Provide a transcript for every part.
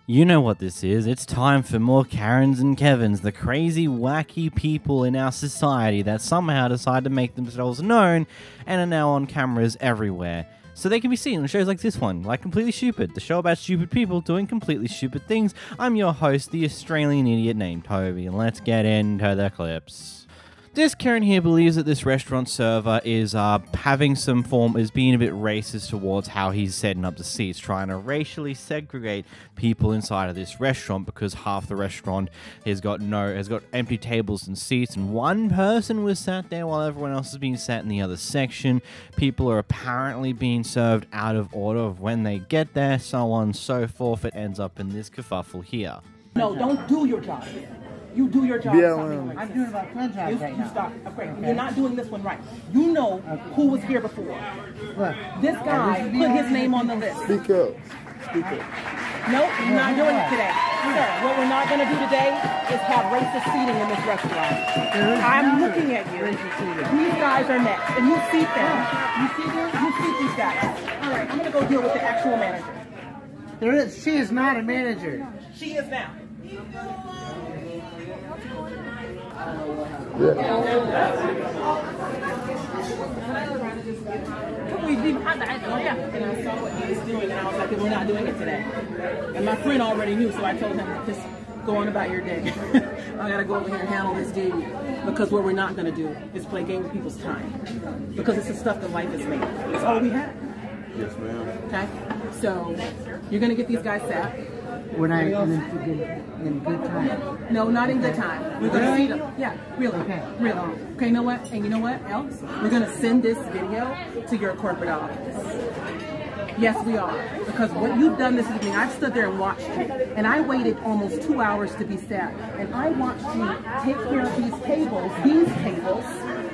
You know what this is. It's time for more Karens and Kevins, the crazy, wacky people in our society that somehow decide to make themselves known and are now on cameras everywhere. So they can be seen on shows like this one, like Completely Stupid, the show about stupid people doing completely stupid things. I'm your host, the Australian idiot named Toby, and let's get into the clips. This Karen here believes that this restaurant server is is being a bit racist towards how he's setting up the seats, trying to racially segregate people inside of this restaurant because half the restaurant has got empty tables and seats, and one person was sat there while everyone else is being sat in the other section. People are apparently being served out of order of when they get there, so on and so forth. It ends up in this kerfuffle here. No, don't do your job. You do your job. I'm doing about 10 jobs right now. Stop. Okay. You're not doing this one right. You know who was here before. Look, this guy put his name on the list. Speak up. Speak up. Nope, you're not doing it today. Sir, what we're not going to do today is have racist seating in this restaurant. I'm looking at you. These guys are next, and you seat them. You see them? You seat these guys. All right, I'm going to go deal with the actual manager. She is not a manager. She is now. Yeah. And I saw what he was doing, and I was like, we're not doing it today. And my friend already knew, so I told him, just go on about your day. I gotta go over here and handle this dude, because what we're not gonna do is play game with people's time, because it's the stuff that life is made. It's all we have. Yes, ma'am. Okay, so you're gonna get these guys sat. When I in good time. No, not in good time. We're gonna see them. Yeah, really. Okay. Really. Okay, you know what? And you know what else? We're gonna send this video to your corporate office. Yes, we are. Because what you've done this evening, I've stood there and watched you. And I waited almost 2 hours to be sat. And I watched you take care of these tables,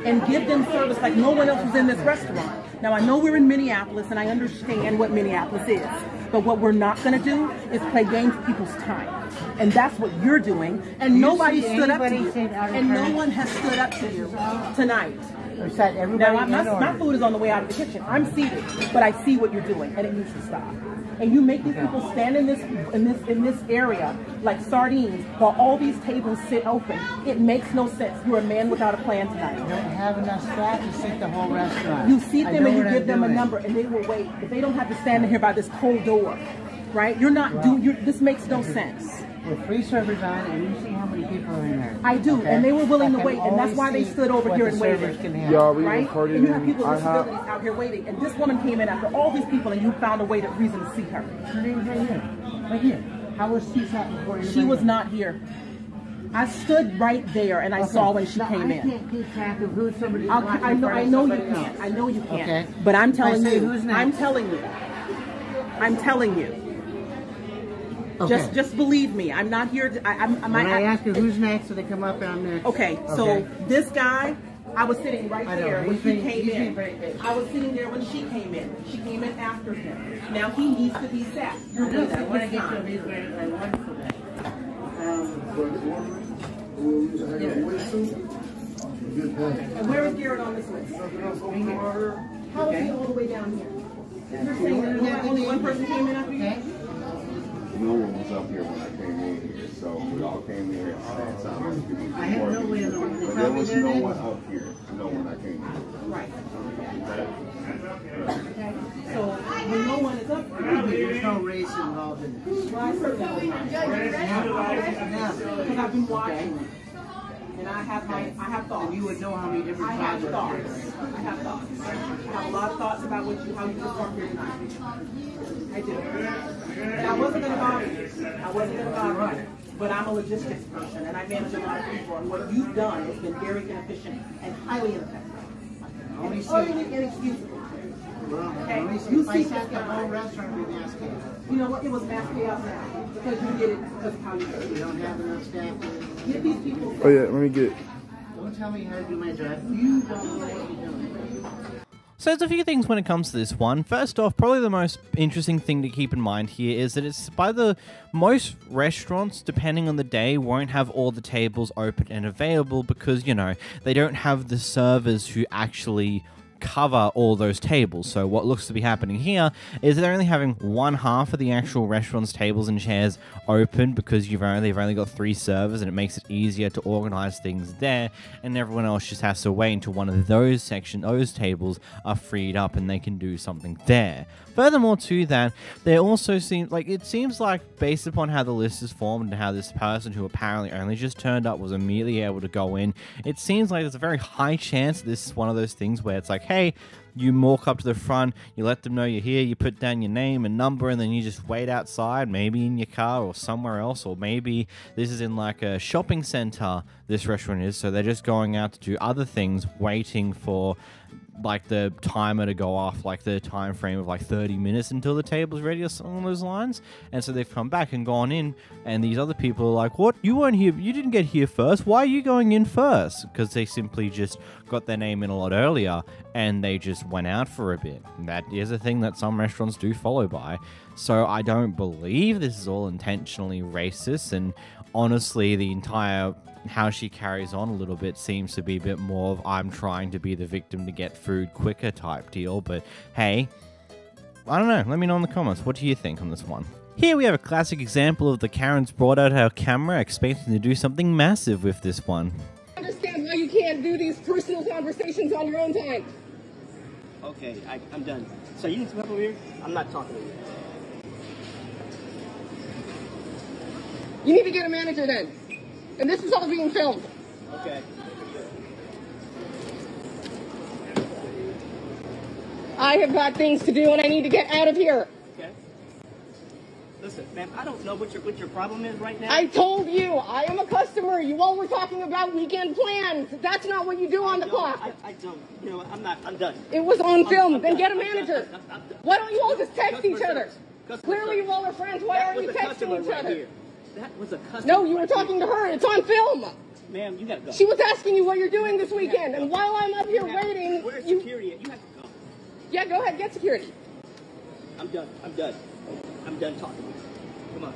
and give them service like no one else was in this restaurant. Now, I know we're in Minneapolis, and I understand what Minneapolis is. But what we're not going to do is play games with people's time. And that's what you're doing. And nobody stood up to you. And no one has stood up to you tonight. Now, my food is on the way out of the kitchen. I'm seated, but I see what you're doing, and it needs to stop. And you make these people stand in this area like sardines while all these tables sit open. It makes no sense. You're a man without a plan tonight. I don't have enough staff to seat the whole restaurant. You seat them and you give them a number, and they will wait. But they don't have to stand in here by this cold door, right? You're not this makes no sense. With 3 servers on, and you see how many people are in there. I do, okay? And they were willing to wait, and that's why they stood over here and waited. Right? And you have people with disabilities out here waiting, and this woman came in after all these people, and you found a reason to see her. Her name's right here. Right here. How was she sat before you? She was not here. I stood right there, and I saw when she came in. I can't keep track of who somebody's I know you can't. I know you can't. Okay. But I'm telling you. Who's next? I'm telling you. I'm telling you. Okay. Just believe me. I'm not here. When I ask you who's next, so they come up and I'm next. Okay. So this guy, I was sitting right there when he came in. I was sitting there when she came in. She came in after him. Now he needs to be sat. You're wasting his time. And where is Garrett on this list? How is he all the way down here? You're saying that only one person came in after you? No one was up here when I came in here, so we all came in here at the same time. I have no way of knowing. But there was no one up here, when I came in. Right. Okay. So when no one is up here, there's no race involved in this. Well, I certainly don't. Because I've been watching. And I have thoughts. And you would know how many different thoughts. I have thoughts. I have a lot of thoughts about how you performed here tonight. I do. And I wasn't going to bother you. But I'm a logistics person, and I manage a lot of people. And what you've done has been very inefficient and highly ineffective. And utterly inexcusable. Okay. If I sat the whole restaurant with mass chaos. You know what? It was mass chaos now. Because you did it because of how you did it. You don't have enough staff. Get these people. Oh yeah, let me get it. Don't tell me how to do my job. You don't know what you're doing. So there's a few things when it comes to this one. First off, probably the most interesting thing to keep in mind here is that it's most restaurants, depending on the day, won't have all the tables open and available because, you know, they don't have the servers who actually cover all those tables. So what looks to be happening here is they're only having one half of the actual restaurant's tables and chairs open because they've only got 3 servers, and it makes it easier to organize things there, and everyone else just has to wait until one of those tables are freed up and they can do something there. Furthermore to that, there also seems like based upon how the list is formed and how this person who apparently only just turned up was immediately able to go in, it seems like there's a very high chance this is one of those things where it's like, hey, you walk up to the front, you let them know you're here, you put down your name and number, and then you just wait outside, maybe in your car or somewhere else, or maybe this is in like a shopping center, this restaurant is, so they're just going out to do other things, waiting for like the timer to go off, like the time frame of like 30 minutes until the table's ready or something along those lines. And so they've come back and gone in, and these other people are like, what? You weren't here, you didn't get here first, why are you going in first? Because they simply just got their name in a lot earlier and they just went out for a bit. And that is a thing that some restaurants do follow by. So I don't believe this is all intentionally racist, and honestly the entire how she carries on a little bit seems to be a bit more of I'm trying to be the victim to get food quicker type deal. But hey, I don't know. Let me know in the comments. What do you think on this one? Here we have a classic example of the Karens brought out her camera expecting to do something massive with this one. I understand why you can't do these personal conversations on your own time. Okay, I'm done. So you need to come over here? I'm not talking to you. You need to get a manager then. And this is all being filmed. Okay. I have got things to do and I need to get out of here. Okay. Listen, ma'am, I don't know what your problem is right now. I told you, I am a customer. You all were talking about weekend plans. That's not what you do on the clock. I don't. You know what? I'm done. It was on film. I'm then done. get a manager. I'm done. Why don't you all just text each other? Customer Clearly you all are friends. Why aren't you texting each other? That was a customer. No, you were talking to her. It's on film. Ma'am, you gotta go. She was asking you what you're doing this weekend, and while I'm up here waiting, Where's security? You have to go. Yeah, go ahead, get security. I'm done. I'm done talking to you. Come on.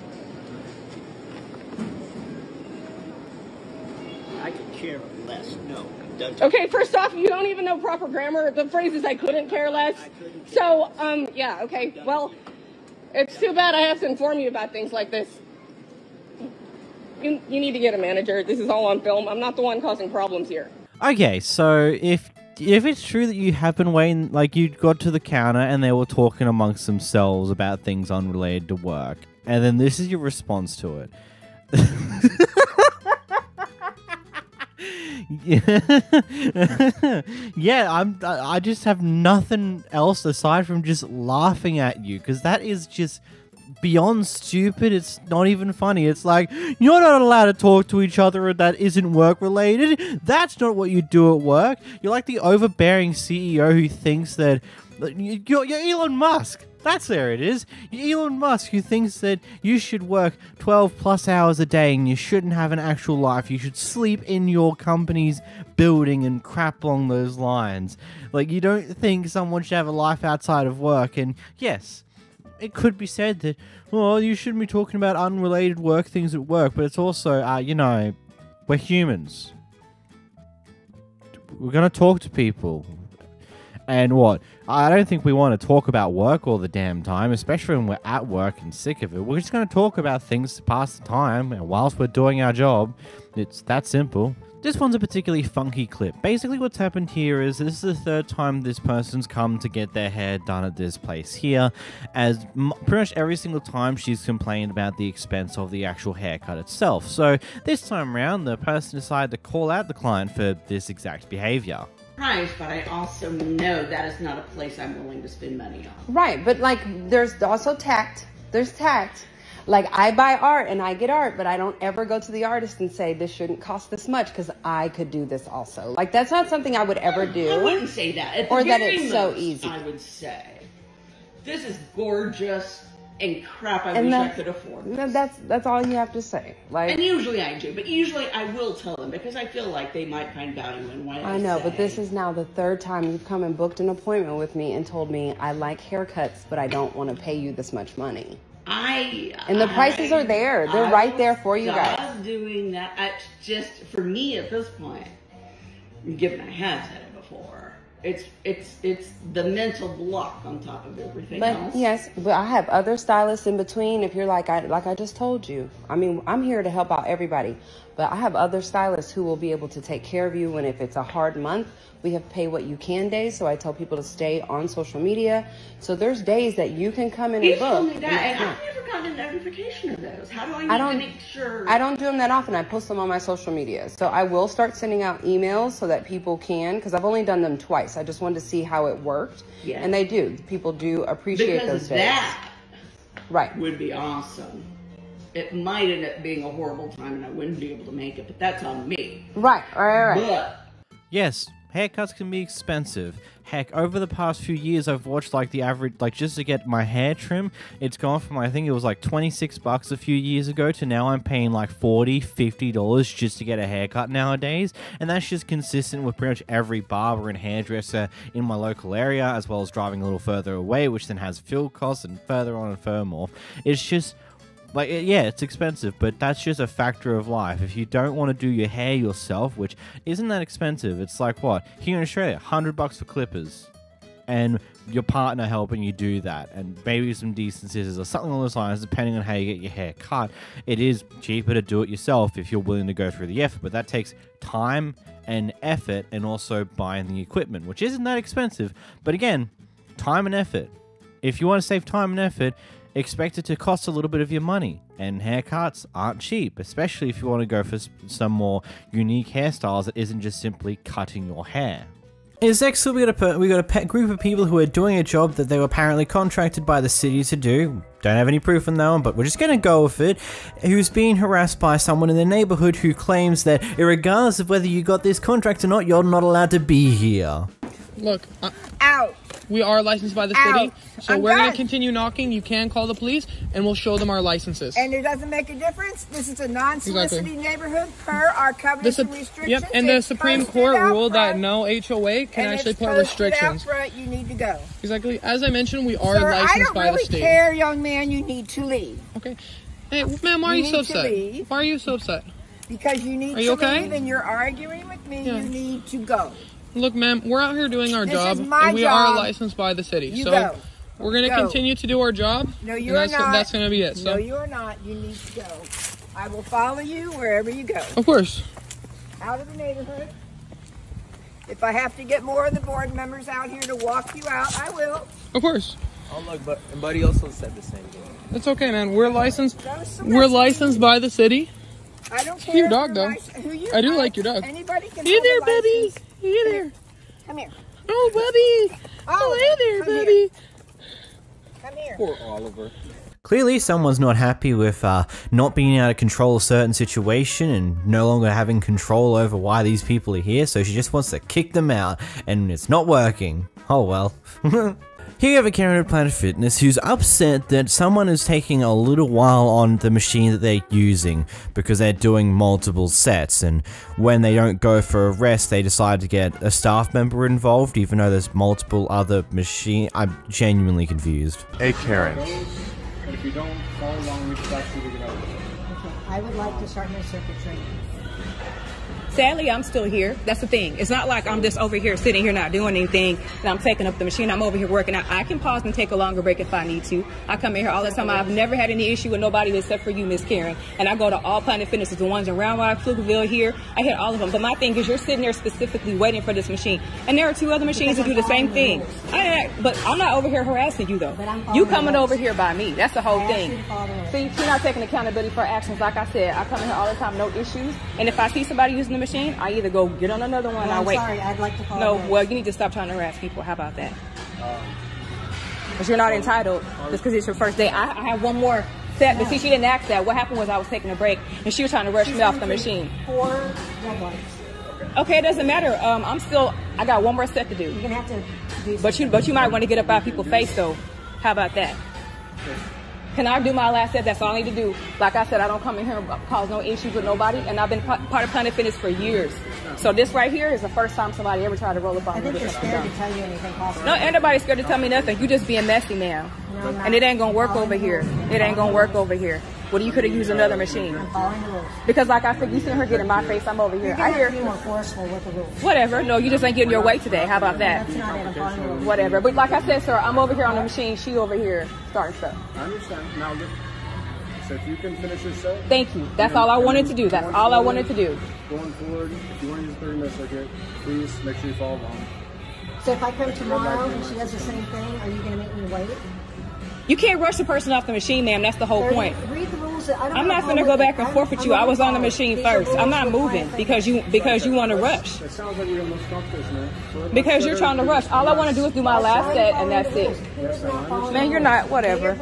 I could care less. No, I'm done talking. Okay, first off, you don't even know proper grammar. The phrase is I couldn't care less. So, yeah, okay. Well, it's too bad I have to inform you about things like this. You need to get a manager. This is all on film. I'm not the one causing problems here. Okay, so if it's true that you have been waiting, like you got to the counter and they were talking amongst themselves about things unrelated to work, and then this is your response to it. Yeah, I just have nothing else aside from just laughing at you, because that is just beyond stupid. It's not even funny. It's like, you're not allowed to talk to each other that isn't work related. That's not what you do at work. You're like the overbearing CEO who thinks that you're Elon Musk. That's there it is. You're Elon Musk who thinks that you should work 12 plus hours a day and you shouldn't have an actual life. You should sleep in your company's building and crap along those lines. Like, you don't think someone should have a life outside of work. And yes, it could be said that, well, you shouldn't be talking about unrelated work things at work, but it's also, you know, we're humans. We're going to talk to people. And what? I don't think we want to talk about work all the damn time, especially when we're at work and sick of it. We're just going to talk about things to pass the time, and whilst we're doing our job, it's that simple. This one's a particularly funky clip. Basically what's happened here is this is the third time this person's come to get their hair done at this place here, as pretty much every single time she's complained about the expense of the actual haircut itself. So this time around, the person decided to call out the client for this exact behavior. Price, but I also know that is not a place I'm willing to spend money on. Right, but like there's also tact. There's tact. Like I buy art and I get art, but I don't ever go to the artist and say this shouldn't cost this much because I could do this also. Like that's not something I would ever do. I wouldn't say that. Or that it's so easy. I would say this is gorgeous and crap. I wish I could afford this. That's all you have to say. Like, and usually I do, but usually I will tell them because I feel like they might find value in what I know, say. but this is now the third time you've come and booked an appointment with me and told me I like haircuts, but I don't want to pay you this much money. And the prices are there. They're right there for you guys. Stop doing that. Just for me at this point, given I have said it before, it's the mental block on top of everything But else. yes, but I have other stylists in between. If you're like I just told you, I mean, I'm here to help out everybody. But I have other stylists who will be able to take care of you. And if it's a hard month, we have pay what you can days. So I tell people to stay on social media. So there's days that you can come in and You book. told me that, and I've never gotten a notification of those. How do I need to make sure? I don't do them that often. I post them on my social media. So I will start sending out emails so that people can, because I've only done them twice. I just wanted to see how it worked. Yeah. And they do. People do appreciate because those days. that Right. would be awesome. It might end up being a horrible time and I wouldn't be able to make it, but that's on me. Right. But Yes, haircuts can be expensive. Heck, over the past few years, I've watched like the average, like just to get my hair trim, it's gone from, I think it was like $26 a few years ago to now I'm paying like $40, $50 just to get a haircut nowadays. And that's just consistent with pretty much every barber and hairdresser in my local area, as well as driving a little further away, which then has fuel costs and further on and furthermore. It's just, like, yeah, it's expensive, but that's just a factor of life. If you don't want to do your hair yourself, which isn't that expensive, it's like, what? Here in Australia, $100 for clippers. And your partner helping you do that. And maybe some decent scissors or something along those lines, depending on how you get your hair cut. It is cheaper to do it yourself if you're willing to go through the effort. But that takes time and effort and also buying the equipment, which isn't that expensive. But again, time and effort. If you want to save time and effort, expect it to cost a little bit of your money, and haircuts aren't cheap, especially if you want to go for some more unique hairstyles that isn't just simply cutting your hair. Is next we got a group of people who are doing a job that they were apparently contracted by the city to do. Don't have any proof on that one, but we're just going to go with it. Who's being harassed by someone in the neighborhood who claims that regardless of whether you got this contract or not, you're not allowed to be here. Look, out. We are licensed by the city, so we're going to continue knocking. You can call the police, and we'll show them our licenses. And it doesn't make a difference. This is a non-soliciting neighborhood per our covenants and restrictions. Yep, and the Supreme Court ruled that no HOA can actually put restrictions. Out front, you need to go. Exactly. As I mentioned, we are Sir, licensed by the state. I don't really care, young man. You need to leave. Okay. Hey, ma'am, why are you so upset? Why are you so upset? Because you need to leave, and you're arguing with me. Yeah. You need to go. Look, ma'am, we're out here doing our job, and we are licensed by the city. So we're going to continue to do our job. No, you are not. That's going to be it. So. No, you are not. You need to go. I will follow you wherever you go. Of course. Out of the neighborhood. If I have to get more of the board members out here to walk you out, I will. Of course. Oh, look, but Buddy also said the same thing. It's okay, man. We're licensed. We're licensed by the city. I don't care. Your dog, though. I do like your dog. Anybody can. Hey there, Bubby. Hey there. Come here. Oh, Bubby. Oh, hey there, Bubby. Come here. Poor Oliver. Clearly, someone's not happy with not being able to control a certain situation and no longer having control over why these people are here, so she just wants to kick them out, and it's not working. Oh well. Here you have a Karen at Planet Fitness who's upset that someone is taking a little while on the machine that they're using because they're doing multiple sets, and when they don't go for a rest they decide to get a staff member involved even though there's multiple other machines. I'm genuinely confused. Hey Karen. If you don't follow along, we should actually get out. Okay, I would like to start my circuit training. Sadly, I'm still here. That's the thing. It's not like I'm just over here sitting here not doing anything and I'm taking up the machine. I'm over here working out. I can pause and take a longer break if I need to. I come in here all the time. I've never had any issue with nobody except for you, Miss Karen. And I go to all Planet Fitnesses, the ones around Pflugerville here. I hit all of them. But my thing is you're sitting there specifically waiting for this machine. And there are two other machines that do the same thing. But I'm not over here harassing you, though. You coming over here by me. That's the whole thing. See, you're not taking accountability for actions. Like I said, I come in here all the time, no issues. And if I see somebody using the machine, I either go get on another one or I wait. Sorry, I'd like to follow No, well, you need to stop trying to harass people. How about that? Because you're not entitled just because it's your first day. I have one more set, but see, she didn't ask that. What happened was I was taking a break, and she was trying to rush me off the machine. 4 red lights. Okay, it doesn't matter. I got one more set to do. You're gonna have to do But you might want to get up out people's face, though. How about that? Can I do my last set? That's all I need to do. Like I said, I don't come in here and cause no issues with nobody, and I've been part of Planet Fitness for years. So this right here is the first time somebody ever tried to roll up on me. I think you're scared to tell you anything possible. No, ain't nobody scared to tell me nothing. You just being messy now. And it ain't gonna work over here. It ain't gonna work over here. Well, you could have used another machine. I'm following the rules. Because like I said, you seen her get in my face. I'm over here. You're I hear. be more forceful with the rules. Whatever. No, you just ain't getting your way today. How about that? That's not it. I'm following the rules. Whatever. But like I said, sir, I'm over here on the machine. She over here starting stuff. I understand. Now, so if you can finish your set. Thank you. That's all I wanted to do. That's all I wanted to do. Going forward, if you want to use the 30-minute circuit, please make sure you follow along. So if I come tomorrow and she does the same thing, are you going to make me wait? You can't rush the person off the machine, ma'am. That's the whole point. Read the rules. I'm not going to go back and forth with you. I was on the machine first. I'm not moving because you want to rush. It sounds like you're in most comfortable, man. Because you're trying to rush. All I want to do is do my last set, and that's it. Man, you're not. Whatever.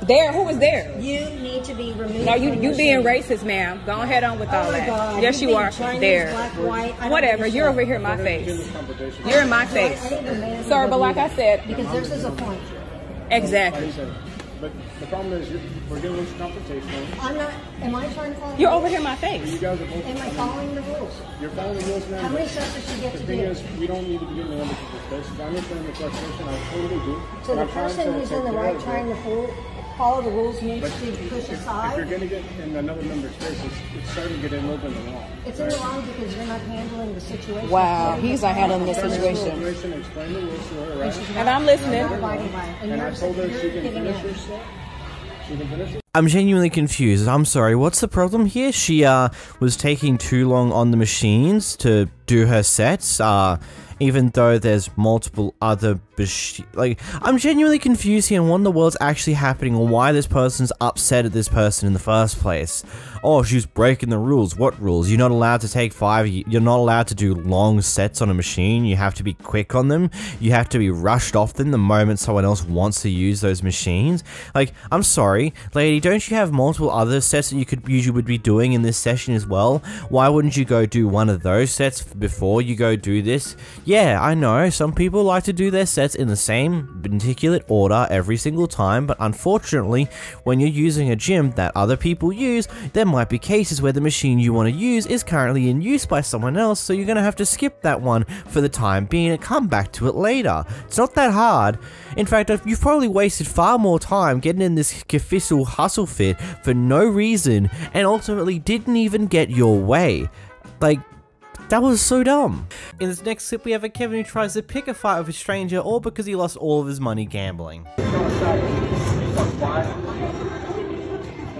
There? Who was there? You need to be removed. No, you being racist, ma'am. Go ahead on with all that. Yes, you are. There. Whatever. You're over here in my face. You're in my face. Sir, but like I said. Because this is a point. Exactly. But the problem is, we're getting this confrontational. I'm not. Am I trying to follow? You're over here in my face. You guys are both. Am I following the rules? You're following the rules, man. How many sets does she get to do? The thing is, we don't need to be getting into this. I understand the frustration. I totally do. So the person who's in the right trying to follow the rules needs to push aside? If you're going to get in another member's face, it's starting to get in open the wrong. It's in the wrong because you're not handling the situation. Wow, he's not handling the situation. Explain the rules to her, right? And I'm listening. And I told her she can finish her set. She can finish it. I'm genuinely confused. I'm sorry, what's the problem here? She was taking too long on the machines to do her sets, even though there's multiple other like, I'm genuinely confused here on what in the world's actually happening or why this person's upset at this person in the first place. Oh, she's breaking the rules. What rules? You're not allowed to take you're not allowed to do long sets on a machine. You have to be quick on them. You have to be rushed off them the moment someone else wants to use those machines. Like, I'm sorry, lady, don't you have multiple other sets that you would be doing in this session as well? Why wouldn't you go do one of those sets before you go do this? Yeah, I know, some people like to do their sets in the same particular order every single time, but unfortunately, when you're using a gym that other people use, there might be cases where the machine you want to use is currently in use by someone else, so you're going to have to skip that one for the time being and come back to it later. It's not that hard. In fact, you've probably wasted far more time getting in this kefissel hustle fit for no reason and ultimately didn't even get your way. Like, that was so dumb. In this next clip, we have a Kevin who tries to pick a fight with a stranger all because he lost all of his money gambling.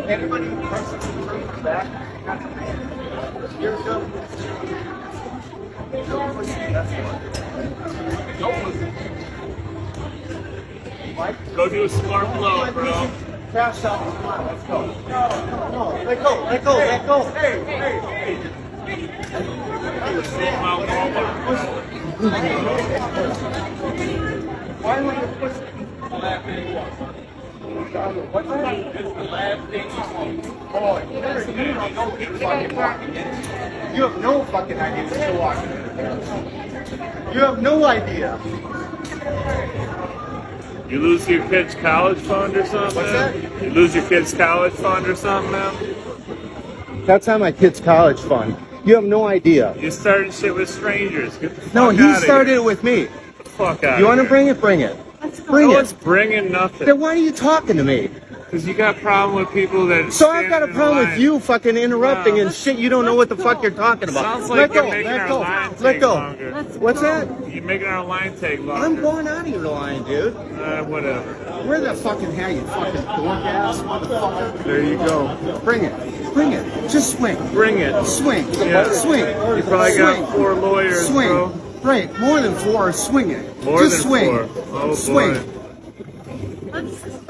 Everybody back. Go do a smart blow, bro. Crash out. Let's go. No, let go, let go, let go. Hey, hey, hey. Why would you push the last thing? What's that? This is the last thing. Oh, you have no fucking idea what you're walking. You have no idea. You lose your kid's college fund or something? What's that? You lose your kid's college fund or something, man? That's not my kid's college fund. You have no idea. You started shit with strangers. Get the fuck No, he outta started here. it with me. Get the fuck out. You want to bring it? Bring it. Bring no it. one's bringing nothing. Then why are you talking to me? Because you got a problem with people that. So I've got a problem with you fucking interrupting and shit. You don't know what the fuck you're talking about. Sounds like let you're go. making Let our go. line Let take go. longer. What's that? You're making our line take longer. I'm going out of your line, dude. Whatever. Where the fucking hell, you fucking dork ass motherfucker? There you go. Bring it. Bring it. Just swing. Bring it. Swing. Yeah. Swing. You probably got 4 lawyers, swing. bro. Right. More than 4. Swing it. More Just than swing. 4. Oh, swing. boy.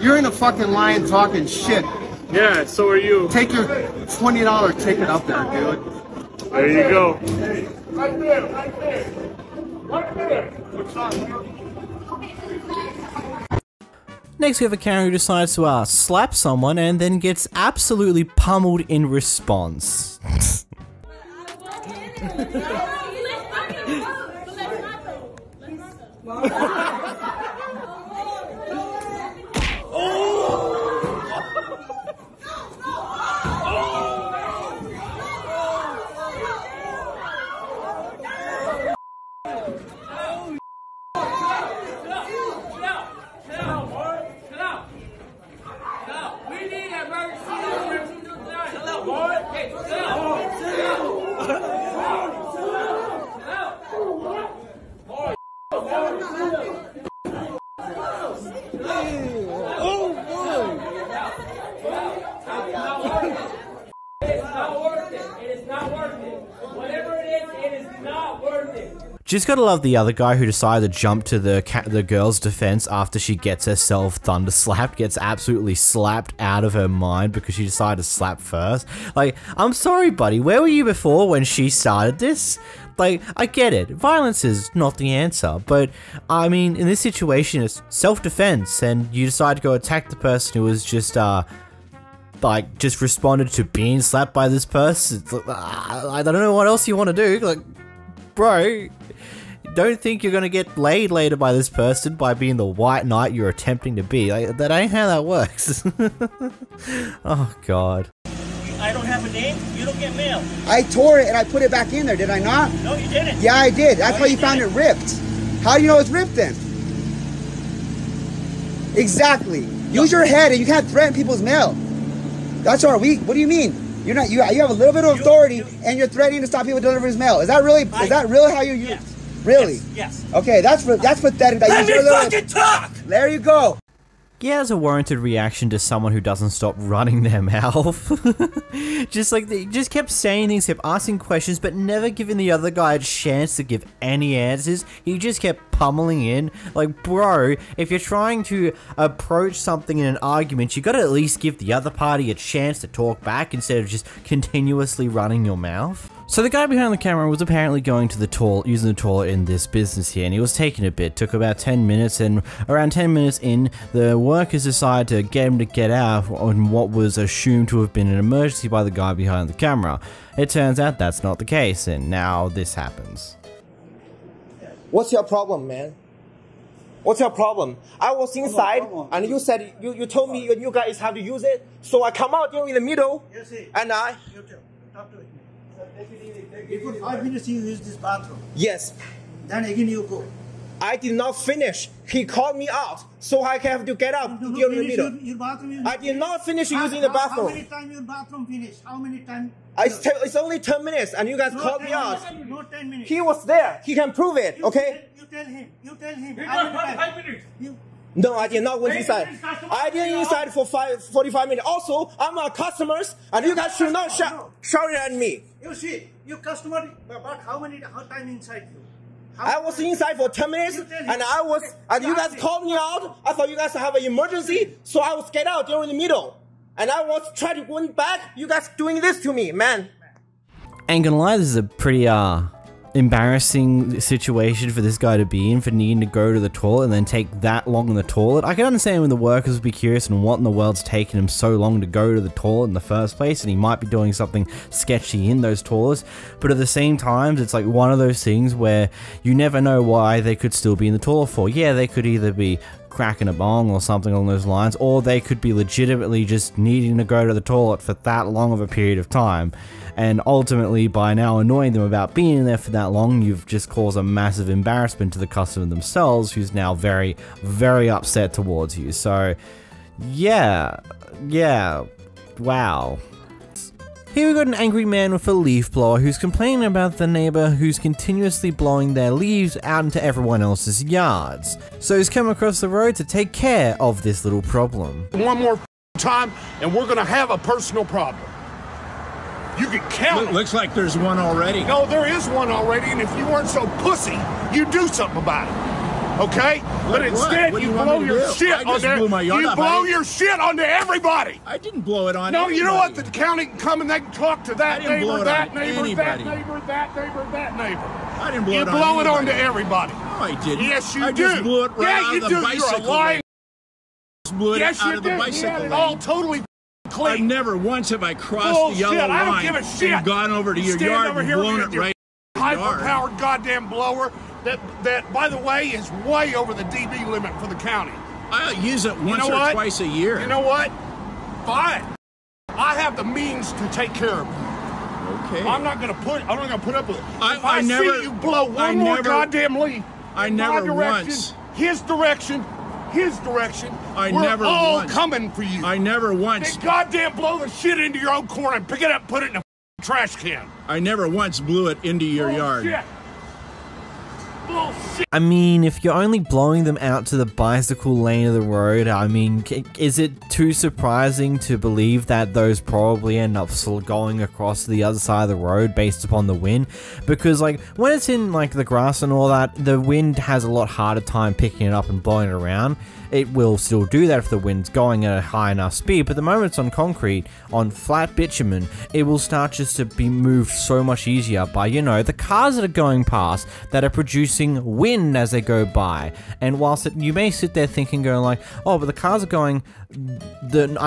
You're in a fucking line talking shit. Yeah, so are you. Take your $20 ticket up there, dude. There you go. Right there, right there. Right there. Next, we have a Karen who decides to slap someone and then gets absolutely pummeled in response. We need emergency Just gotta love the other guy who decided to jump to the girl's defense after she gets herself thunder slapped, gets absolutely slapped out of her mind because she decided to slap first. Like, I'm sorry, buddy, where were you before when she started this? Like, I get it, violence is not the answer, but I mean, in this situation, it's self-defense, and you decide to go attack the person who was just, like, just responded to being slapped by this person. It's like, I don't know what else you want to do. Like, bro, don't think you're gonna get laid later by this person by being the white knight you're attempting to be. Like, that ain't how that works. Oh, God. I don't have a name, you don't get mail. I tore it and I put it back in there, did I not? No, you didn't. Yeah, I did. That's why you found it ripped. How do you know it's ripped then? Exactly. Use your head, and you can't threaten people's mail. That's our weak. What do you mean? You're not. You have a little bit of authority, and you're threatening to stop people delivering his mail. Is that really? Is that really how you use? Yes. Really? Yes. Okay, that's pathetic. That Let me fucking talk. There you go. Yeah, as a warranted reaction to someone who doesn't stop running their mouth. They just kept saying things, kept asking questions, but never giving the other guy a chance to give any answers. He just kept pummeling in. Like, bro, if you're trying to approach something in an argument, you gotta at least give the other party a chance to talk back instead of just continuously running your mouth. So the guy behind the camera was apparently going to the toilet, using the toilet in this business here, and he was taking a bit. Took about 10 minutes, and around 10 minutes in, the workers decided to get him to get out on what was assumed to have been an emergency by the guy behind the camera. It turns out that's not the case, and now this happens. What's your problem, man? What's your problem? I was inside, and you said you told me you guys have to use it, so I come out here in the middle, and I. Talk to it. Before 5 minutes you use this bathroom. Yes. Then again you go. I did not finish. He called me out, so I have to get out here in the middle. Your bathroom. I did not finish using the bathroom. How many times your bathroom finished? How many times? It's only 10 minutes, and you guys called me out. No 10 minutes. He was there. He can prove it, okay? You tell him. You tell him. How many 5 minutes? No, I did not went inside. I didn't inside for 45 minutes. Also, I'm a customer, and you guys should not shout at me. You see, your customer, but how time inside you? I was inside for 10 minutes, and you guys called me out. I thought you guys have an emergency, so I was get out there in the middle. And I was trying to go back. You guys doing this to me, man. Ain't gonna lie, this is a pretty, embarrassing situation for this guy to be in, for needing to go to the toilet and then take that long in the toilet. I can understand when the workers would be curious and what in the world's taking him so long to go to the toilet in the first place, and he might be doing something sketchy in those toilets, but at the same time, it's like one of those things where you never know why they could still be in the toilet for. Yeah, they could either be cracking a bong or something along those lines, or they could be legitimately just needing to go to the toilet for that long of a period of time. And ultimately, by now annoying them about being there for that long, you've just caused a massive embarrassment to the customer themselves, who's now very, very upset towards you. So, yeah, wow. Here we got an angry man with a leaf blower who's complaining about the neighbor who's continuously blowing their leaves out into everyone else's yards. So he's come across the road to take care of this little problem. One more time, and we're gonna have a personal problem. You can count. Looks like there's one already. No, there is one already, and if you weren't so pussy, you'd do something about it. Okay? But instead, you blow your shit on there. You blow your shit onto everybody. I didn't blow it on No, anybody. you know what? The county can come and they can talk to that neighbor, that neighbor, anybody. that neighbor, that neighbor, that neighbor. I didn't blow you it on blow it anybody. onto everybody. No, I didn't. Yes, you I do. just blew it right yeah, out you of do. the bicycle. You're a lying. Blew it yes, out you of the did. bicycle You had it lane. all totally clean. I've never once have I crossed Bullshit. the yellow I don't line give a shit. and gone over to your Stand yard over and here blown with it your right in your yard. hyper-powered goddamn blower that, by the way, is way over the dB limit for the county. I use it once or twice a year. You know what? Fine. I have the means to take care of it. Okay. I'm not gonna put up with it. If I never see you blow one more goddamn leaf. I in never my direction, once. His direction. I we're never all once. coming for you. I never once. Then goddamn blow the shit into your own corner and pick it up and put it in a trash can. I never once blew it into your yard. Shit. bullshit. I mean, if you're only blowing them out to the bicycle lane of the road, I mean, is it too surprising to believe that those probably end up going across to the other side of the road based upon the wind? Because, like, when it's in, like, the grass and all that, the wind has a lot harder time picking it up and blowing it around. It will still do that if the wind's going at a high enough speed, but the moment it's on concrete, on flat bitumen, it will start just to be moved so much easier by, you know, the cars that are going past that are producing wind as they go by. And whilst you may sit there thinking, going like, oh, but the cars are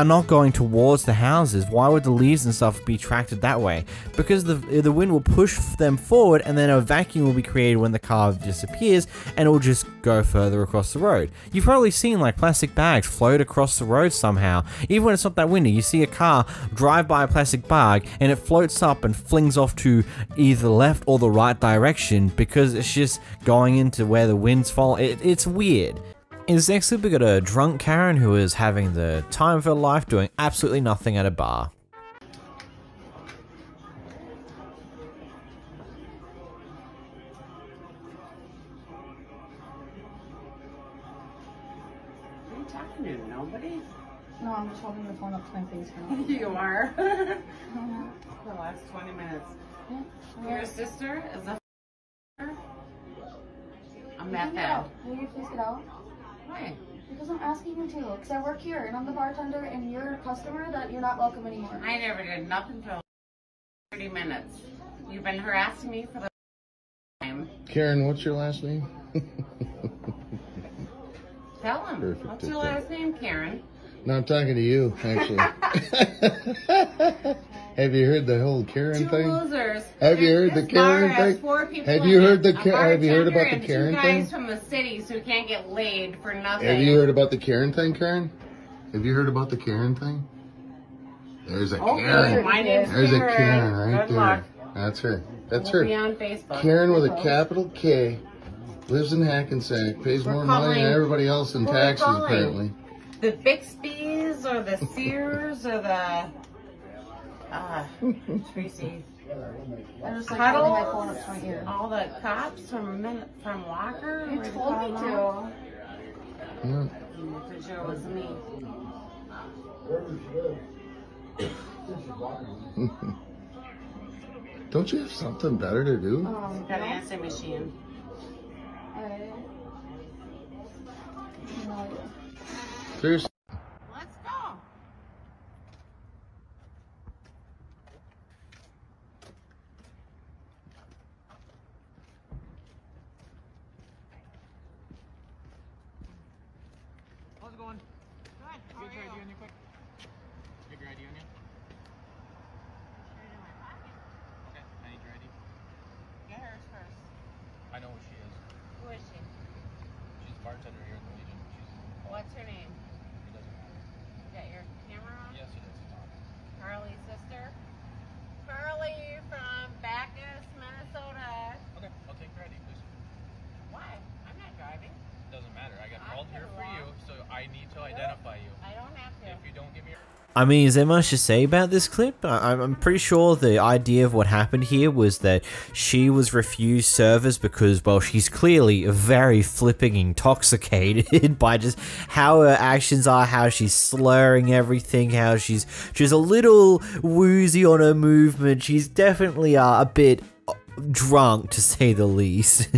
not going towards the houses. Why would the leaves and stuff be attracted that way? Because the wind will push them forward, and then a vacuum will be created when the car disappears, and it will just go further across the road. You've probably seen like plastic bags float across the road somehow. Even when it's not that windy, you see a car drive by a plastic bag and it floats up and flings off to either the left or the right direction because it's just going into where the wind's falling. It's weird. In this next clip, we got a drunk Karen who is having the time of her life doing absolutely nothing at a bar. Nobody? No, I'm just holding the phone up to my face now. You are? The last 20 minutes. Yeah. Your sister is a I'm that bad. Will you please get out? Why? Because I'm asking you to. Because I work here and I'm the bartender and you're a customer that you're not welcome anymore. I never did nothing for 30 minutes. You've been harassing me for the time. Karen, what's your last name? Tell him. Perfect. What's your last name, Karen? No, I'm talking to you, actually. Have you heard the whole Karen thing? Losers. Have you heard the Karen thing? Have you heard the Have you heard about the Karen thing? Guys from the cities who can't get laid for nothing. Have you heard about the Karen thing, Karen? Have you heard about the Karen thing? There's a Karen. My name's There's Karen. a Karen right Good there. luck. That's her. That's We'll her. be on Facebook. Karen with a capital K, lives in Hackensack, pays more money than everybody else in taxes apparently. The Bixby's or the Sears or the Tracy. I just like holding my phone up to my ear. All the cops from Walker. You told me to. Yeah. I'm pretty sure it was me. Don't you have something better to do? Got an answer machine. Seriously. Let's go. How's it going? Good. How are you? Get your ID on you quick. Get your ID on you. Okay, I need your ID. Get hers first. I know who she is. Who is she? She's a bartender here at the Legion. What's her name? It doesn't matter. You got your camera on? Yes, it is. Carly's sister. Carly from Bacchus, Minnesota. Okay, I'll take your ID, please. Why? I'm not driving. It doesn't matter. I got called here for you, so I need to identify you. I don't have to. If you don't give me your... I mean, is there much to say about this clip? I'm pretty sure the idea of what happened here was that she was refused service because, well, she's clearly very flipping intoxicated by just how her actions are, how she's slurring everything, how she's a little woozy on her movement. She's definitely a bit drunk, to say the least.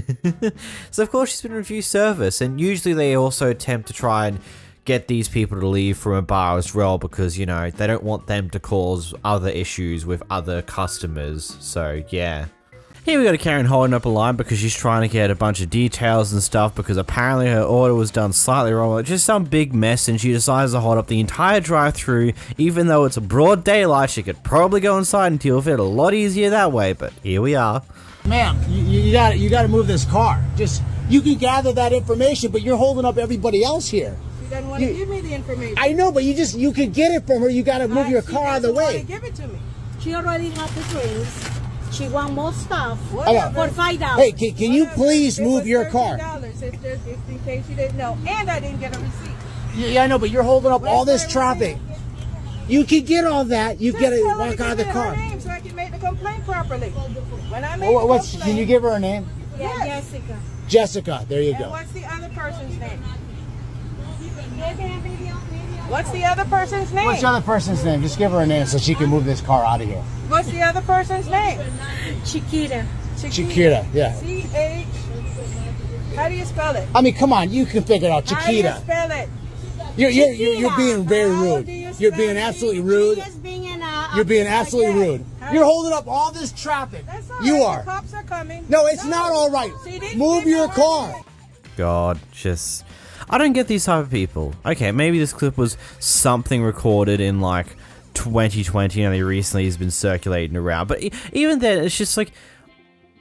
So, of course, she's been refused service, and usually they also attempt to try and get these people to leave from a bar as well because, you know, they don't want them to cause other issues with other customers. So, yeah. Here we got a Karen holding up a line because she's trying to get a bunch of details and stuff because apparently her order was done slightly wrong. It's just some big mess and she decides to hold up the entire drive-thru even though it's a broad daylight. She could probably go inside and deal with it a lot easier that way, but here we are. Ma'am, you got to move this car. Just, you can gather that information, but you're holding up everybody else here. She doesn't want to give me the information. I know, but you could get it from her. You got to move your car out of the way. Give it to me. She already had the drinks. She want more stuff for $5. Hey, can you please move your car? $13 if in case you didn't know, and I didn't get a receipt. Yeah, I know, but you're holding up all this traffic. You can get all that. You get to walk out of the car. So I can make the complaint properly. When I make can you give her a name? Yeah, Jessica. Jessica, there you And go. what's the other person's name? What's the other person's name? What's the other person's name? Just give her a name so she can move this car out of here. What's the other person's name? Chiquita. Chiquita, yeah. C-H. How do you spell it? I mean, come on, you can figure it out. How do you Chiquita. spell it? You're being very rude. You're being absolutely rude. You're being absolutely rude. You're holding up all this traffic. You are. The cops are coming. No, it's not all right. Move your car. God, just... I don't get these type of people. Okay, maybe this clip was something recorded in, like, 2020 and recently has been circulating around. But even then, it's just like...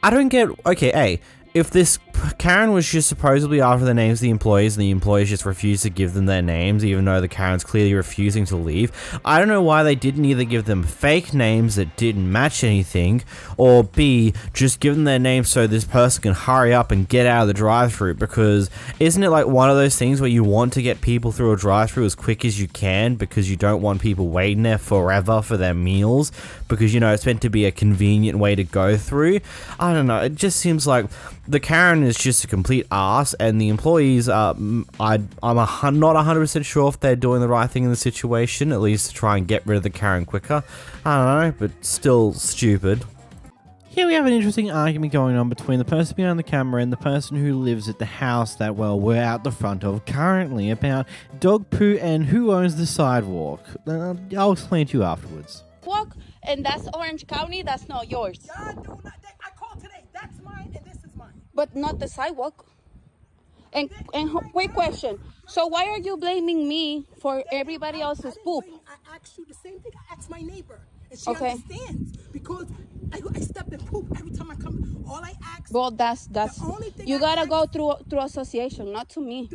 I don't get... Okay, A, if this Karen was just supposedly after the names of the employees and the employees just refused to give them their names even though the Karen's clearly refusing to leave, I don't know why they didn't either give them fake names that didn't match anything, or B, just give them their names so this person can hurry up and get out of the drive-thru, because isn't it like one of those things where you want to get people through a drive-thru as quick as you can because you don't want people waiting there forever for their meals because, you know, it's meant to be a convenient way to go through? I don't know, it just seems like the Karen is just a complete ass, and the employees are, I'm not 100% sure if they're doing the right thing in the situation, at least to try and get rid of the Karen quicker. I don't know, but still stupid. Here we have an interesting argument going on between the person behind the camera and the person who lives at the house that, well, we're out the front of currently about dog poo and who owns the sidewalk. I'll explain to you afterwards. Walk, and that's Orange County, that's not yours. I called today. That's mine and this is mine. But not the sidewalk. And quick question. So why are you blaming me for everybody else's poop? I asked you the same thing. I asked my neighbor. And she understands because I step in poop every time I come. All I ask. Well, that's you gotta go through association, not to me.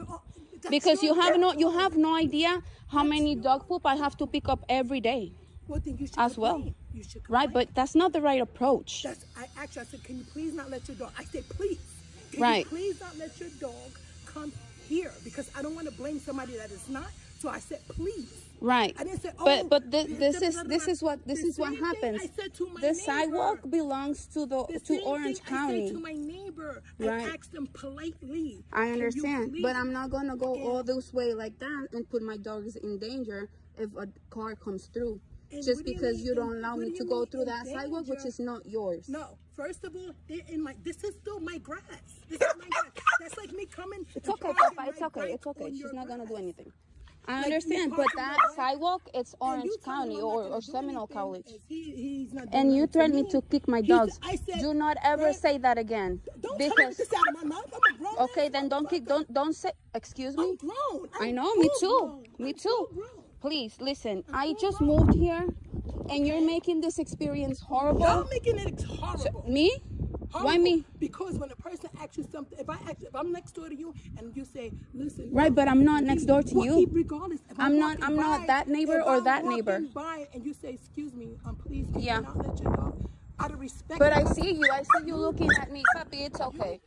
Because you have no idea how many dog poop I have to pick up every day. Well, then you should as well. You should right, but that's not the right approach. I said, can you please not let your dog? I said, please. Can right. you please not let your dog come here? Because I don't want to blame somebody that is not. So I said, please. Right. I didn't say, but this is what happens. The sidewalk belongs to Orange County. I said to my neighbor. Right. I asked them politely. I understand, but I'm not gonna go all this way like that and put my dogs in danger if a car comes through. Just because you don't allow me to go through that sidewalk, which is not yours. No, first of all, they're in my. This is still my grass. This is my grass. That's like me coming. It's okay, Papa. It's okay. It's okay. She's not gonna do anything. I understand, but that sidewalk, it's Orange County or Seminole College. And you threatened me to kick my dogs. Do not ever say that again. Because okay, then don't say. Excuse me. I know. Me too. Me too. Please listen. I just moved here, and you're making this experience horrible. You're making it horrible. Me? Horrible. Why me? Because when a person asks you something, if I'm next door to you and you say, listen. Right, but I'm not next door to you. Regardless, I'm not that neighbor or that neighbor. By and you say, excuse me, please can yeah. you not let your dog out of respect. But I see you looking at me, Papi. It's okay.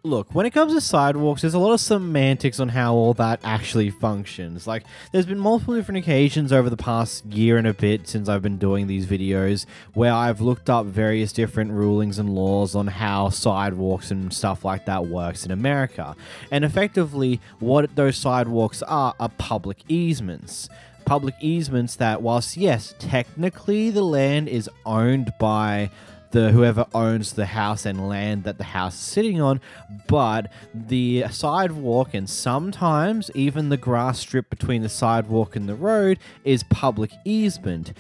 Look, when it comes to sidewalks, there's a lot of semantics on how all that actually functions. Like, there's been multiple different occasions over the past year and a bit since I've been doing these videos where I've looked up various different rulings and laws on how sidewalks and stuff like that works in America. And effectively, what those sidewalks are public easements. Public easements that, whilst, yes, technically the land is owned by whoever owns the house and land that the house is sitting on, but the sidewalk and sometimes even the grass strip between the sidewalk and the road is public easement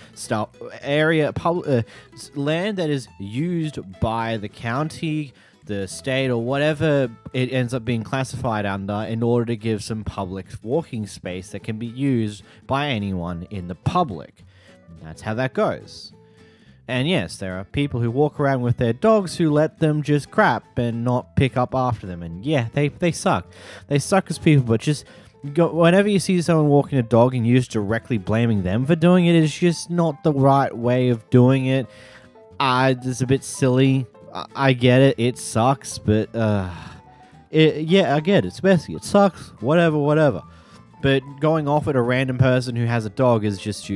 land that is used by the county, the state, or whatever it ends up being classified under in order to give some public walking space that can be used by anyone in the public. That's how that goes. And yes, there are people who walk around with their dogs who let them just crap and not pick up after them. And yeah, they suck. They suck as people, but just whenever you see someone walking a dog and you're just directly blaming them for doing it is just not the right way of doing it. It's a bit silly. I get it. It sucks, but yeah, I get it. It's messy. It sucks. Whatever. But going off at a random person who has a dog is just stupid.